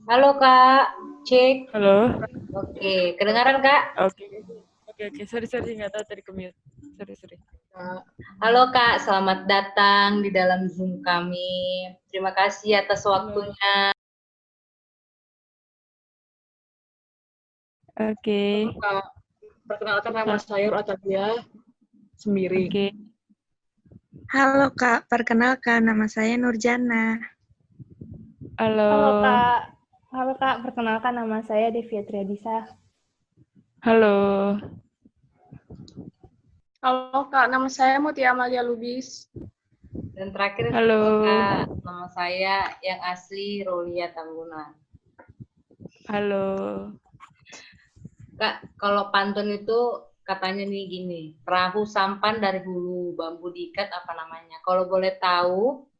Halo Kak, cek. Halo. Oke, kedengaran Kak? Oke. Oke. Sorry, nggak tahu tadi commute. Sorry. Halo Kak, selamat datang di dalam Zoom kami. Terima kasih atas Halo. waktunya. Oke. Halo Kak, perkenalkan nama Halo. saya Atalia Sembiring. Oke. Halo Kak, perkenalkan nama saya Nurjana. Halo. Halo Kak, perkenalkan nama saya Devia Triadisa. Halo. Halo Kak, nama saya Mutia Amalia Lubis. Dan terakhir, Halo. Kak, nama saya yang asli Rolia Tambuna. Halo. Kak, kalau pantun itu katanya nih gini, perahu sampan dari hulu, bambu diikat apa namanya? Kalau boleh tahu,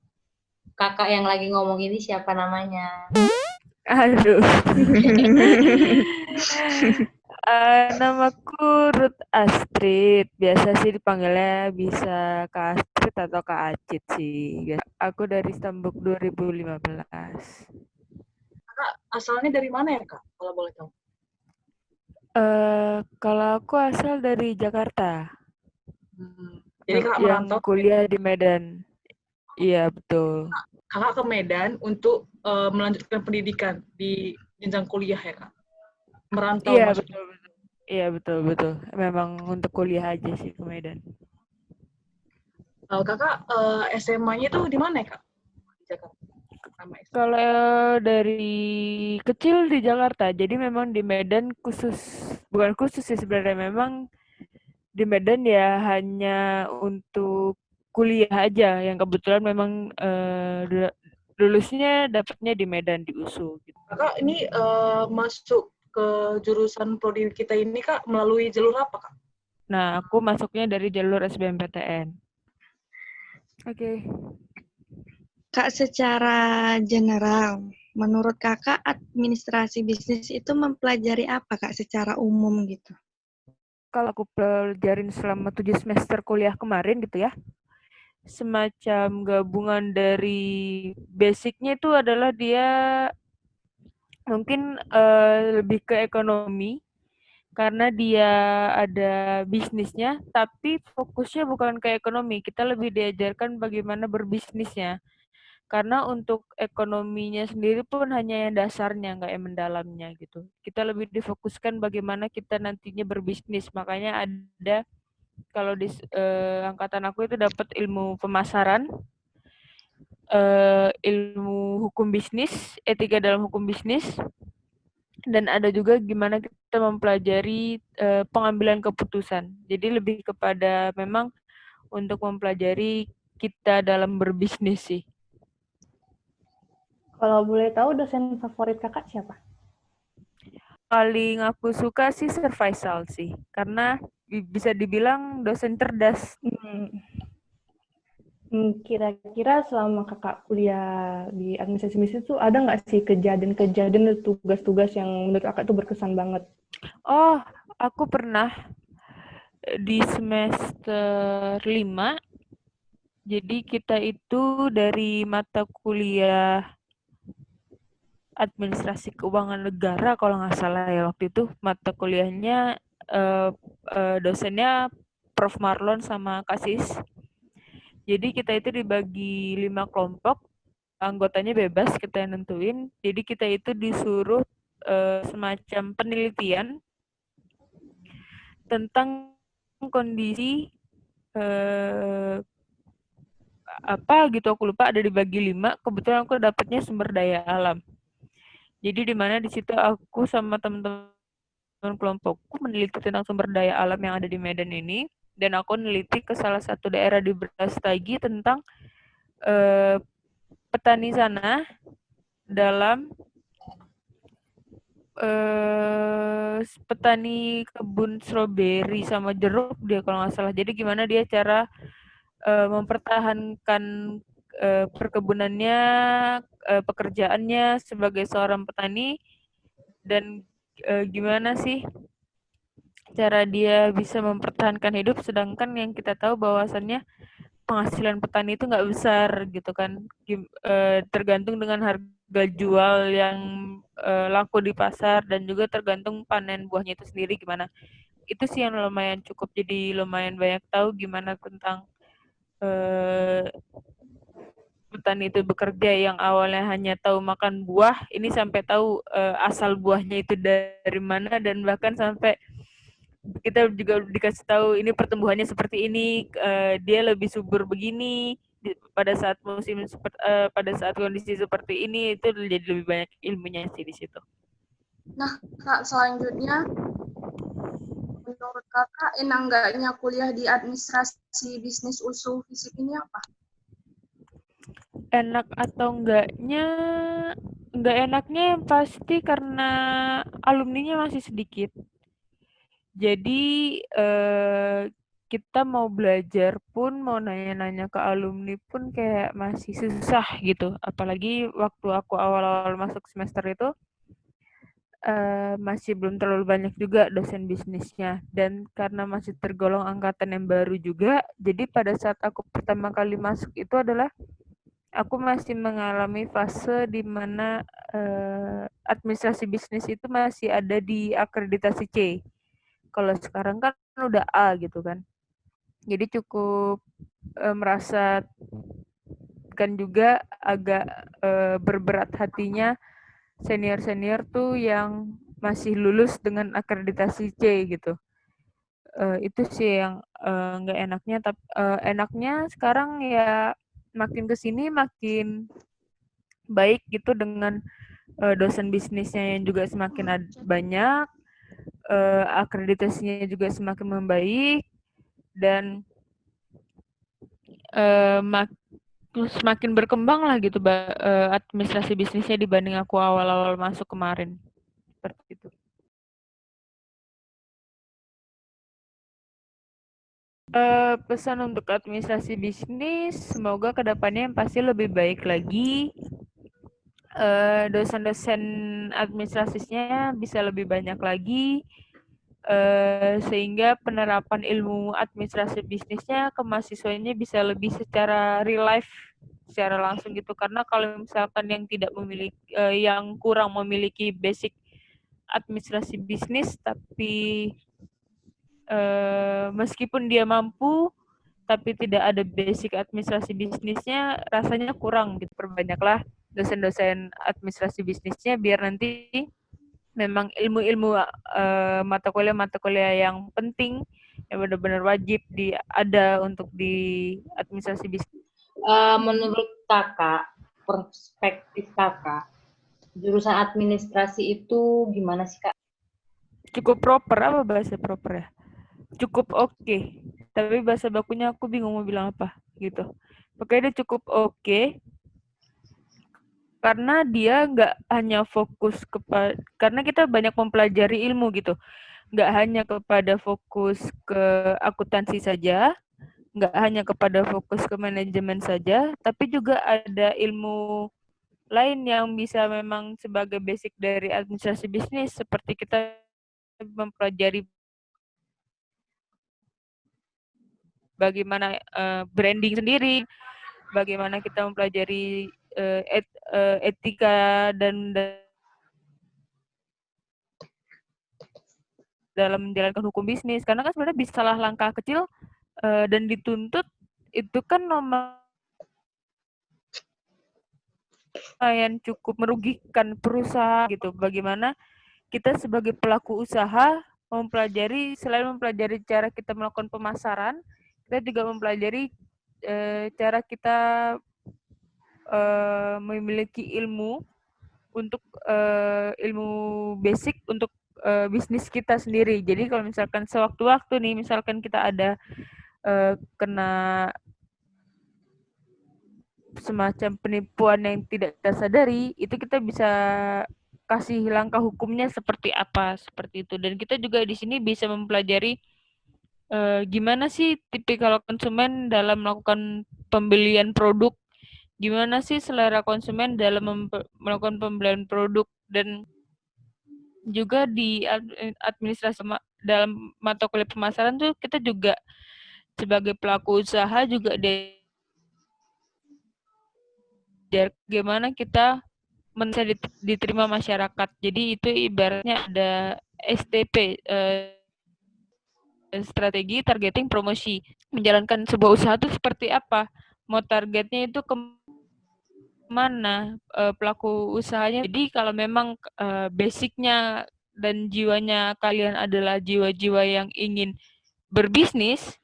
kakak yang lagi ngomong ini siapa namanya? Aduh. Namaku Ruth Astrid. Biasa sih dipanggilnya bisa Kak Astrid atau Kak Acit sih. Aku dari Stambuk 2015. Kak, asalnya dari mana ya Kak, kalau boleh tahu? Kalau aku asal dari Jakarta. Jadi Kak yang merantau kuliah di Medan. Iya, betul. Kakak ke Medan untuk melanjutkan pendidikan di jenjang kuliah ya Kak? Merantau Iya, maksudnya. betul. Iya, betul. Memang untuk kuliah aja sih ke Medan. Kakak SMA-nya tuh di mana ya Kak? Di Jakarta. Kalau dari kecil di Jakarta, jadi memang di Medan bukan khusus sih sebenarnya, memang di Medan ya hanya untuk kuliah aja, yang kebetulan memang lulusnya dapatnya di Medan, di USU. Gitu. Kakak ini masuk ke jurusan prodi kita ini Kak melalui jalur apa Kak? Nah, aku masuknya dari jalur SBMPTN. Oke. Kak, secara general, menurut Kakak administrasi bisnis itu mempelajari apa Kak secara umum gitu? Kalau aku pelajarin selama 7 semester kuliah kemarin gitu ya, semacam gabungan dari basicnya itu adalah dia mungkin lebih ke ekonomi, karena dia ada bisnisnya, tapi fokusnya bukan ke ekonomi. Kita lebih diajarkan bagaimana berbisnisnya. Karena untuk ekonominya sendiri pun hanya yang dasarnya, nggak yang mendalamnya gitu. Kita lebih difokuskan bagaimana kita nantinya berbisnis. Makanya ada, kalau di angkatan aku itu dapat ilmu pemasaran, ilmu hukum bisnis, etika dalam hukum bisnis, dan ada juga gimana kita mempelajari pengambilan keputusan. Jadi lebih kepada memang untuk mempelajari kita dalam berbisnis sih. Kalau boleh tahu dosen favorit Kakak siapa? Paling aku suka sih Survival sih, karena bisa dibilang dosen cerdas. Kira-kira selama Kakak kuliah di administrasi bisnis itu ada nggak sih kejadian-kejadian tugas-tugas yang menurut Kakak itu berkesan banget? Oh, aku pernah di semester 5. Jadi kita itu dari mata kuliah administrasi keuangan negara kalau nggak salah ya waktu itu, mata kuliahnya dosennya Prof. Marlon sama Kasis. Jadi kita itu dibagi 5 kelompok, anggotanya bebas, kita yang nentuin. Jadi kita itu disuruh semacam penelitian tentang kondisi apa gitu, aku lupa, ada dibagi 5. Kebetulan aku dapatnya sumber daya alam. Jadi di mana di situ aku sama teman-teman kelompokku meneliti tentang sumber daya alam yang ada di Medan ini, dan aku meneliti ke salah satu daerah di Brastagi tentang petani sana dalam petani kebun stroberi sama jeruk dia kalau nggak salah. Jadi gimana dia cara mempertahankan perkebunannya, pekerjaannya sebagai seorang petani, dan gimana sih cara dia bisa mempertahankan hidup, sedangkan yang kita tahu bahwasannya penghasilan petani itu nggak besar gitu kan, tergantung dengan harga jual yang laku di pasar, dan juga tergantung panen buahnya itu sendiri gimana. Itu sih yang lumayan cukup, jadi lumayan banyak tahu gimana tentang petani itu bekerja, yang awalnya hanya tahu makan buah, ini sampai tahu asal buahnya itu dari mana, dan bahkan sampai kita juga dikasih tahu ini pertumbuhannya seperti ini, dia lebih subur begini pada saat pada saat kondisi seperti ini. Itu jadi lebih banyak ilmunya sih di situ. Nah, Kak, selanjutnya, menurut Kakak, enak enggaknya kuliah di administrasi bisnis usul fisik ini apa? Enak atau enggaknya, enggak enaknya yang pasti karena alumninya masih sedikit. Jadi kita mau belajar pun, mau nanya-nanya ke alumni pun kayak masih susah gitu. Apalagi waktu aku awal-awal masuk semester itu masih belum terlalu banyak juga dosen bisnisnya. Dan karena masih tergolong angkatan yang baru juga, jadi pada saat aku pertama kali masuk itu adalah aku masih mengalami fase di mana administrasi bisnis itu masih ada di akreditasi C. Kalau sekarang kan udah A gitu kan. Jadi cukup merasa kan juga agak berberat hatinya senior-senior tuh yang masih lulus dengan akreditasi C gitu. Itu sih yang nggak enaknya. Tapi enaknya sekarang ya makin kesini makin baik gitu, dengan dosen bisnisnya yang juga semakin banyak, akreditasinya juga semakin membaik, dan semakin berkembang lah gitu administrasi bisnisnya dibanding aku awal-awal masuk kemarin. Seperti itu. Pesan untuk administrasi bisnis, semoga kedepannya yang pasti lebih baik lagi. Dosen-dosen administrasinya bisa lebih banyak lagi, sehingga penerapan ilmu administrasi bisnisnya ke mahasiswanya bisa lebih secara real life, secara langsung gitu. Karena kalau misalkan yang tidak memiliki, yang kurang memiliki basic administrasi bisnis, tapi meskipun dia mampu tapi tidak ada basic administrasi bisnisnya, rasanya kurang gitu. Perbanyaklah dosen-dosen administrasi bisnisnya, biar nanti memang ilmu-ilmu mata kuliah yang penting yang benar-benar wajib ada untuk di administrasi bisnis. Menurut Kakak, perspektif Kakak, jurusan administrasi itu gimana sih, Kak? Cukup proper, apa bahasa proper ya? Cukup oke. Tapi bahasa bakunya aku bingung mau bilang apa gitu. Pokoknya dia cukup oke. Karena dia nggak hanya fokus kepada, karena kita banyak mempelajari ilmu gitu, nggak hanya kepada fokus ke akuntansi saja, nggak hanya kepada fokus ke manajemen saja, tapi juga ada ilmu lain yang bisa memang sebagai basic dari administrasi bisnis, seperti kita mempelajari bagaimana branding sendiri, bagaimana kita mempelajari etika dan dalam menjalankan hukum bisnis. Karena kan sebenarnya bisa salah langkah kecil dan dituntut, itu kan yang cukup merugikan perusahaan gitu. Bagaimana kita sebagai pelaku usaha mempelajari, selain mempelajari cara kita melakukan pemasaran, kita juga mempelajari cara kita memiliki ilmu untuk ilmu basic untuk bisnis kita sendiri. Jadi kalau misalkan sewaktu-waktu nih, misalkan kita ada kena semacam penipuan yang tidak kita sadari, itu kita bisa kasih langkah hukumnya seperti apa, seperti itu. Dan kita juga di sini bisa mempelajari gimana sih tipikal konsumen dalam melakukan pembelian produk, gimana sih selera konsumen dalam melakukan pembelian produk, dan juga di administrasi dalam mata kuliah pemasaran tuh kita juga sebagai pelaku usaha juga bagaimana kita bisa diterima masyarakat. Jadi itu ibaratnya ada STP, strategi targeting promosi. Menjalankan sebuah usaha itu seperti apa? Mau targetnya itu kemana pelaku usahanya. Jadi kalau memang basicnya dan jiwanya kalian adalah jiwa-jiwa yang ingin berbisnis,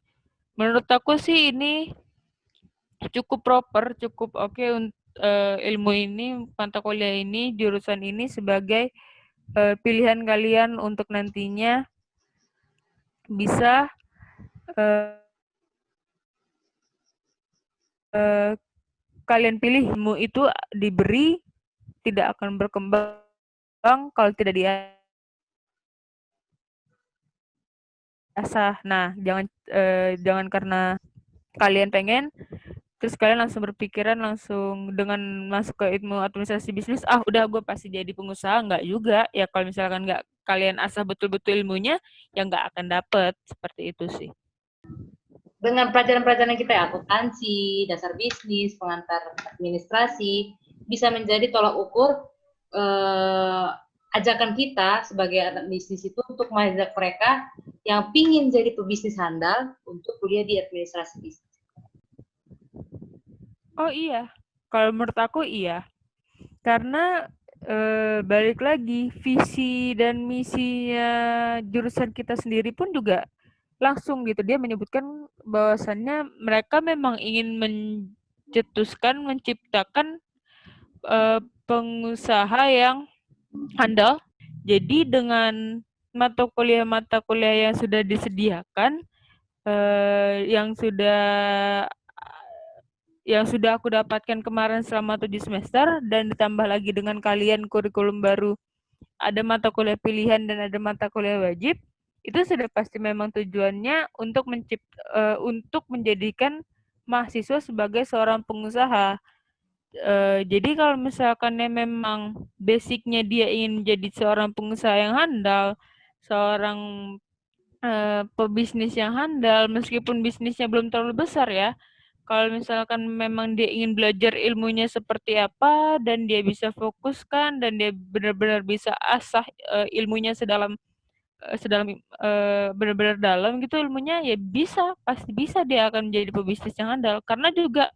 menurut aku sih ini cukup proper, cukup oke untuk ilmu ini, mata kuliah ini, jurusan ini sebagai pilihan kalian untuk nantinya bisa kalian pilih. Ilmu itu diberi tidak akan berkembang kalau tidak diasah. Nah, jangan karena kalian pengen terus kalian langsung berpikiran langsung dengan masuk ke ilmu administrasi bisnis, udah gue pasti jadi pengusaha. Nggak juga ya, kalau misalkan nggak kalian asah betul-betul ilmunya ya nggak akan dapet. Seperti itu sih. Dengan pelajaran-pelajaran kita ya, akuntansi, dasar bisnis, pengantar administrasi, bisa menjadi tolak ukur ajakan kita sebagai anak bisnis itu untuk mengajak mereka yang pingin jadi pebisnis handal untuk kuliah di administrasi bisnis. Oh iya, kalau menurut aku iya. Karena balik lagi, visi dan misinya jurusan kita sendiri pun juga langsung gitu. Dia menyebutkan bahwasannya mereka memang ingin mencetuskan, menciptakan pengusaha yang handal. Jadi dengan mata kuliah yang sudah disediakan, yang sudah aku dapatkan kemarin selama 7 semester, dan ditambah lagi dengan kalian kurikulum baru, ada mata kuliah pilihan dan ada mata kuliah wajib, itu sudah pasti memang tujuannya untuk untuk menjadikan mahasiswa sebagai seorang pengusaha. Jadi kalau misalkan memang basicnya dia ingin menjadi seorang pengusaha yang handal, seorang pebisnis yang handal, meskipun bisnisnya belum terlalu besar ya, kalau misalkan memang dia ingin belajar ilmunya seperti apa dan dia bisa fokuskan dan dia benar-benar bisa asah ilmunya sedalam benar-benar dalam gitu ilmunya, ya pasti bisa dia akan menjadi pebisnis yang handal. Karena juga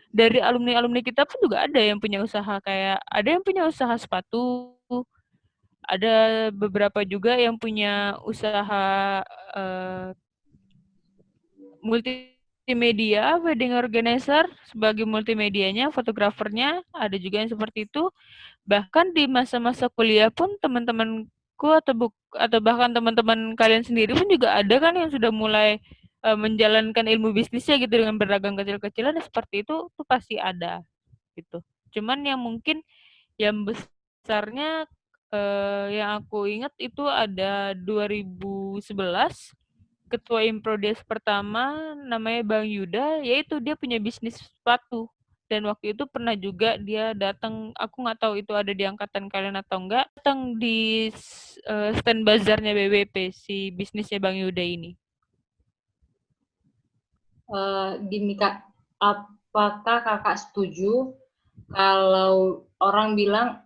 dari alumni kita pun juga ada yang punya usaha, kayak ada yang punya usaha sepatu, ada beberapa juga yang punya usaha multimedia, wedding organizer sebagai multimedianya, fotografernya, ada juga yang seperti itu. Bahkan di masa-masa kuliah pun teman-temanku atau bahkan teman-teman kalian sendiri pun juga ada kan yang sudah mulai menjalankan ilmu bisnisnya gitu dengan berdagang kecil-kecilan. Seperti itu tuh pasti ada gitu. Cuman yang mungkin yang besarnya yang aku ingat itu ada 2011 ketua Improdies pertama namanya Bang Yuda, yaitu dia punya bisnis sepatu. Dan waktu itu pernah juga dia datang, aku nggak tahu itu ada di angkatan kalian atau enggak, datang di stand bazarnya BWP, si bisnisnya Bang Yuda ini. Gini Kak, apakah Kakak setuju kalau orang bilang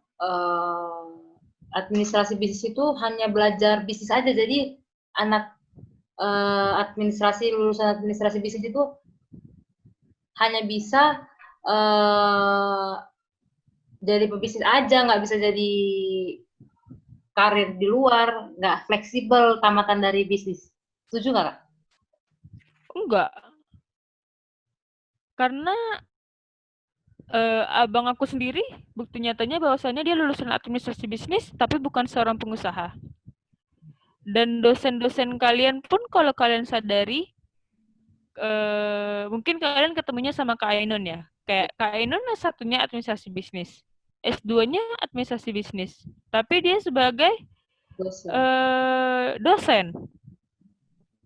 administrasi bisnis itu hanya belajar bisnis aja, jadi anak lulusan administrasi bisnis itu hanya bisa jadi pebisnis aja, nggak bisa jadi karir di luar, nggak fleksibel tamatan dari bisnis. Setuju nggak Kak? Enggak. Karena abang aku sendiri, bukti nyatanya bahwasannya dia lulusan administrasi bisnis, tapi bukan seorang pengusaha. Dan dosen-dosen kalian pun kalau kalian sadari, mungkin kalian ketemunya sama Kak Ainun ya. Kayak Kak Ainun satunya administrasi bisnis. S2-nya administrasi bisnis. Tapi dia sebagai dosen.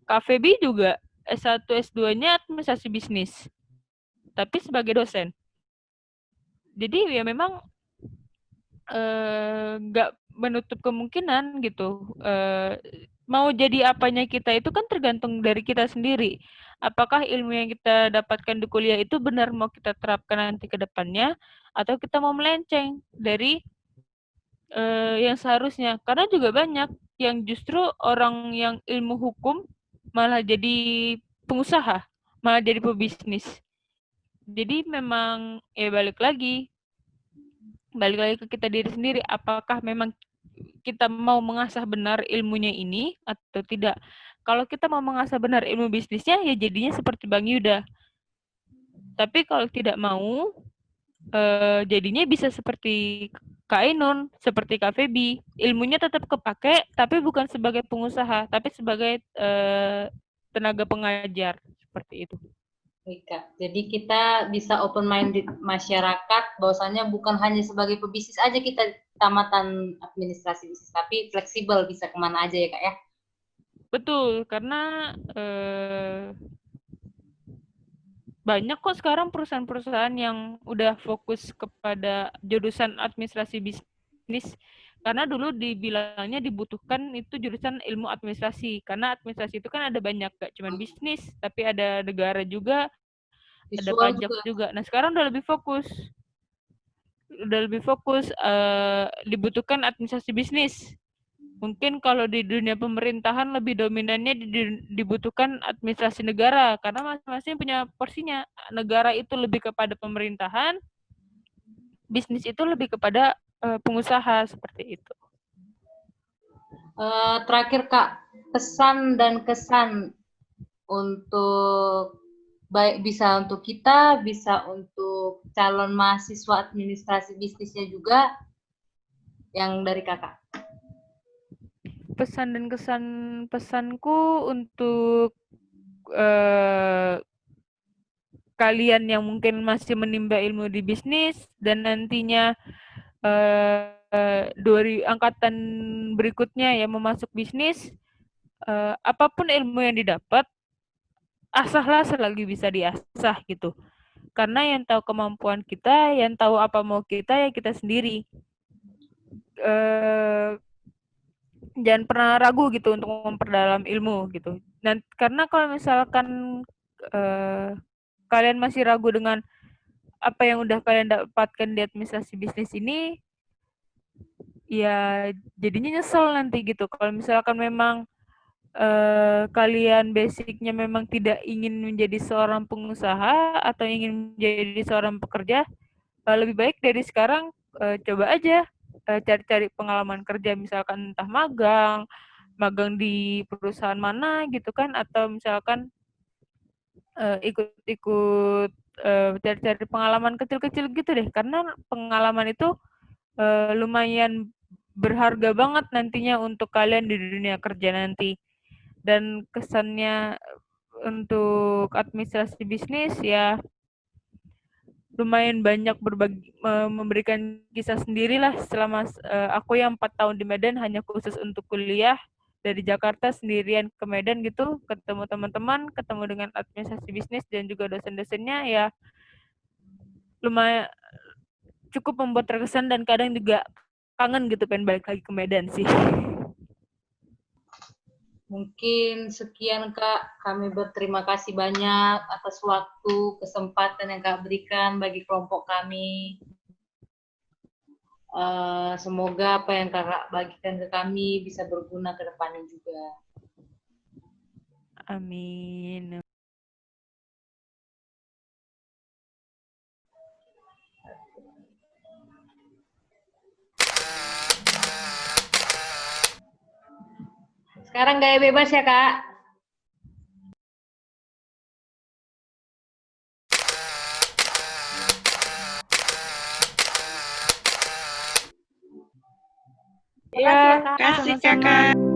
Kak Feby juga S1, S2-nya administrasi bisnis. Tapi sebagai dosen. Jadi ya memang nggak menutup kemungkinan gitu. Mau jadi apanya kita itu kan tergantung dari kita sendiri. Apakah ilmu yang kita dapatkan di kuliah itu benar mau kita terapkan nanti ke depannya, atau kita mau melenceng dari yang seharusnya. Karena juga banyak yang justru orang yang ilmu hukum malah jadi pengusaha, malah jadi pebisnis. Jadi memang ya balik lagi ke kita diri sendiri, apakah memang kita mau mengasah benar ilmunya ini atau tidak. Kalau kita mau mengasah benar ilmu bisnisnya, ya jadinya seperti Bang Yuda. Tapi kalau tidak mau, jadinya bisa seperti Kak Ainun, seperti Kak Feby. Ilmunya tetap kepake, tapi bukan sebagai pengusaha, tapi sebagai tenaga pengajar. Seperti itu. Baik, Kak. Jadi kita bisa open minded masyarakat, bahwasanya bukan hanya sebagai pebisnis aja kita tamatan administrasi bisnis, tapi fleksibel bisa kemana aja ya Kak ya. Betul, karena banyak kok sekarang perusahaan-perusahaan yang udah fokus kepada jurusan administrasi bisnis. Karena dulu dibilangnya dibutuhkan itu jurusan ilmu administrasi. Karena administrasi itu kan ada banyak, gak cuma bisnis, tapi ada negara juga, ada Visual pajak juga. juga. Nah sekarang udah lebih fokus. Dibutuhkan administrasi bisnis. Mungkin kalau di dunia pemerintahan lebih dominannya dibutuhkan administrasi negara, karena masing-masing punya porsinya. Negara itu lebih kepada pemerintahan, bisnis itu lebih kepada pengusaha, seperti itu. Terakhir Kak, pesan dan kesan untuk baik bisa untuk kita, bisa untuk calon mahasiswa administrasi bisnisnya juga, yang dari Kakak. Pesan dan kesan pesanku untuk kalian yang mungkin masih menimba ilmu di bisnis dan nantinya angkatan berikutnya yang mau masuk bisnis, apapun ilmu yang didapat, asahlah selagi bisa diasah gitu. Karena yang tahu kemampuan kita, yang tahu apa mau kita, ya kita sendiri. Jangan pernah ragu gitu untuk memperdalam ilmu gitu. Dan karena kalau misalkan kalian masih ragu dengan apa yang udah kalian dapatkan di administrasi bisnis ini, ya jadinya nyesel nanti gitu. Kalau misalkan memang kalian basicnya memang tidak ingin menjadi seorang pengusaha atau ingin menjadi seorang pekerja, lebih baik dari sekarang coba aja cari-cari pengalaman kerja, misalkan entah magang di perusahaan mana gitu kan, atau misalkan ikut-ikut cari-cari pengalaman kecil-kecil gitu deh, karena pengalaman itu lumayan berharga banget nantinya untuk kalian di dunia kerja nanti. Dan kesannya untuk administrasi bisnis ya lumayan banyak memberikan kisah sendirilah selama aku yang 4 tahun di Medan hanya khusus untuk kuliah dari Jakarta sendirian ke Medan gitu, ketemu teman-teman, ketemu dengan administrasi bisnis dan juga dosen-dosennya, ya lumayan cukup membuat terkesan dan kadang juga kangen gitu pengen balik lagi ke Medan sih. Mungkin sekian Kak, kami berterima kasih banyak atas waktu, kesempatan yang Kak berikan bagi kelompok kami. Semoga apa yang Kakak bagikan ke kami bisa berguna ke depannya juga. Amin. Sekarang gaya bebas ya Kak. Ya, Terima kasih Kakak.